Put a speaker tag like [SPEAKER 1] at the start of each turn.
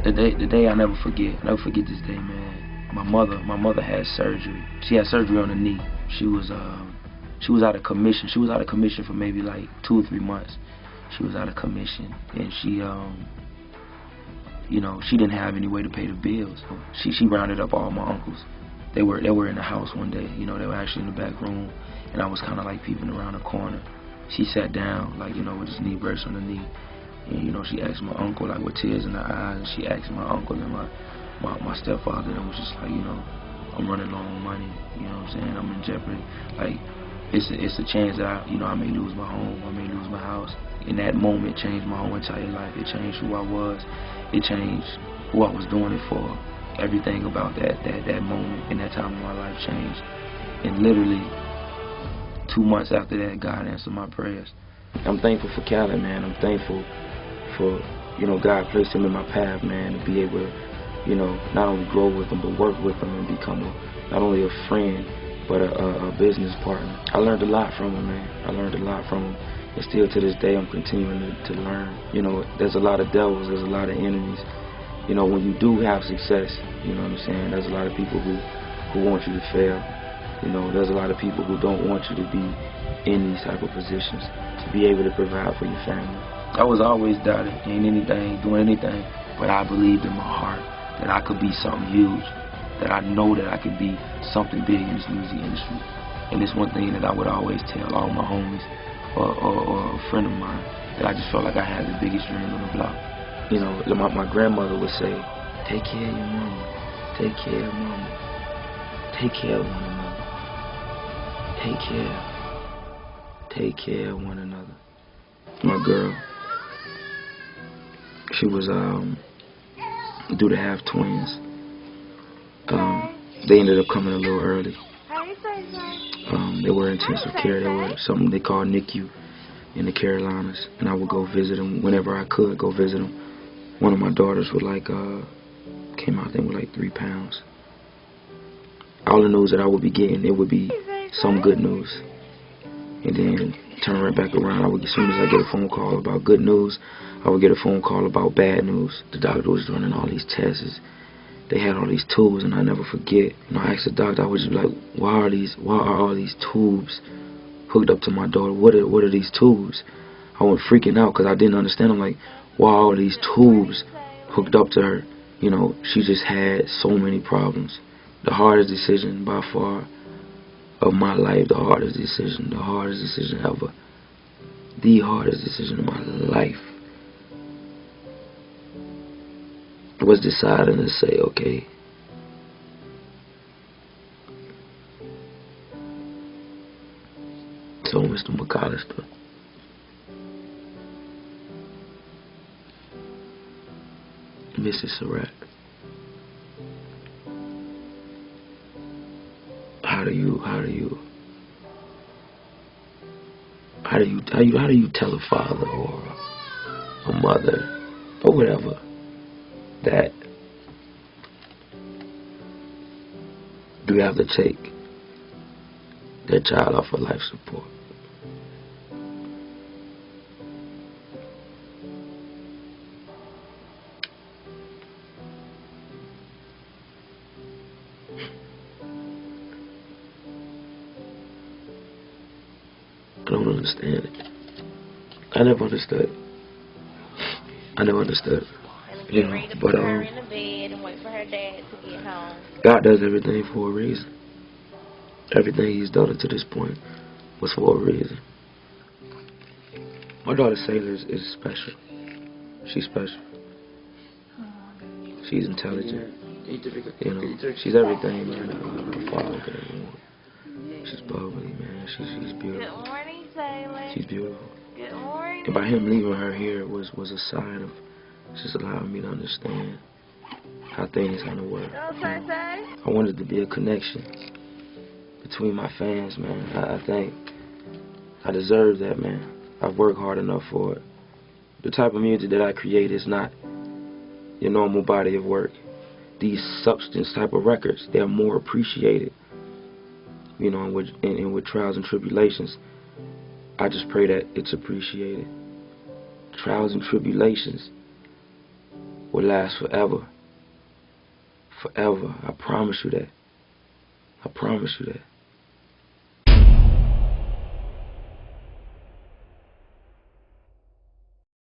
[SPEAKER 1] The day I never forget. I never forget this day, man. My mother had surgery. She had surgery on her knee. She was out of commission. She was out of commission for maybe like 2 or 3 months. She was out of commission, and she you know, she didn't have any way to pay the bills. She rounded up all my uncles. They were in the house one day. You know, they were actually in the back room, and I was kind of like peeping around the corner. She sat down, like, you know, with his knee brace on the knee, and, you know, she asked my uncle, like, with tears in her eyes, and she asked my uncle and my stepfather, and was just like, you know, I'm running low on money, you know what I'm saying? I'm in jeopardy. Like, it's a chance that I may lose my home, I may lose my house. In that moment, changed my whole entire life. It changed who I was. It changed who I was doing it for. Everything about that moment and that time of my life changed. And literally 2 months after that, God answered my prayers. I'm thankful for Cali, man. I'm thankful for, you know, God placed him in my path, man, to be able to, you know, not only grow with him, but work with him and become not only a friend, but a business partner. I learned a lot from him, man. I learned a lot from him. And still to this day, I'm continuing to learn. You know, there's a lot of devils, there's a lot of enemies. You know, when you do have success, you know what I'm saying, there's a lot of people who want you to fail. You know, there's a lot of people who don't want you to be in these type of positions, to be able to provide for your family. I was always doubting, doing anything, but I believed in my heart that I could be something huge, that I know that I could be something big in this music industry. And it's one thing that I would always tell all my homies, or a friend of mine, that I just felt like I had the biggest dream on the block. You know, my grandmother would say, take care of your mama, take care of mama, take care of one another, take care of one another. My girl, she was due to have twins. They ended up coming a little early. They were intensive care. They were something they called NICU in the Carolinas, and I would go visit them whenever I could. Go visit them. One of my daughters would came out there with like 3 pounds. All the news that I would be getting, it would be some good news, and then turn right back around. As soon as I get a phone call about good news, I would get a phone call about bad news. The doctor was running all these tests. They had all these tubes, and I never forget. And I asked the doctor, I was just like, why are all these tubes hooked up to my daughter? What are these tubes? I went freaking out because I didn't understand. I'm like, why are all these tubes hooked up to her? You know, she just had so many problems. The hardest decision by far of my life, the hardest decision ever. The hardest decision of my life was deciding to say, okay, so Mr. McAllister, Mrs. Surratt, how do you tell a father or a mother or whatever that you have to take their child off of life support? I don't understand it. I never understood. You know, but God does everything for a reason. Everything He's done up to this point was for a reason. My daughter Sailor is special. She's special. She's intelligent. You know, she's everything, man. Her father could ever want. She's bubbly, man. She's beautiful.
[SPEAKER 2] Good morning, Sailor.
[SPEAKER 1] She's beautiful.
[SPEAKER 2] Good morning.
[SPEAKER 1] And by him leaving her here was a sign of just allowing me to understand how things kind of work. I wanted to be a connection between my fans, man. I think I deserve that, man. I've worked hard enough for it. The type of music that I create is not your normal body of work. These substance type of records, they're more appreciated. You know, and with trials and tribulations, I just pray that it's appreciated. Trials and tribulations will last forever. Forever. I promise you that. I promise you that.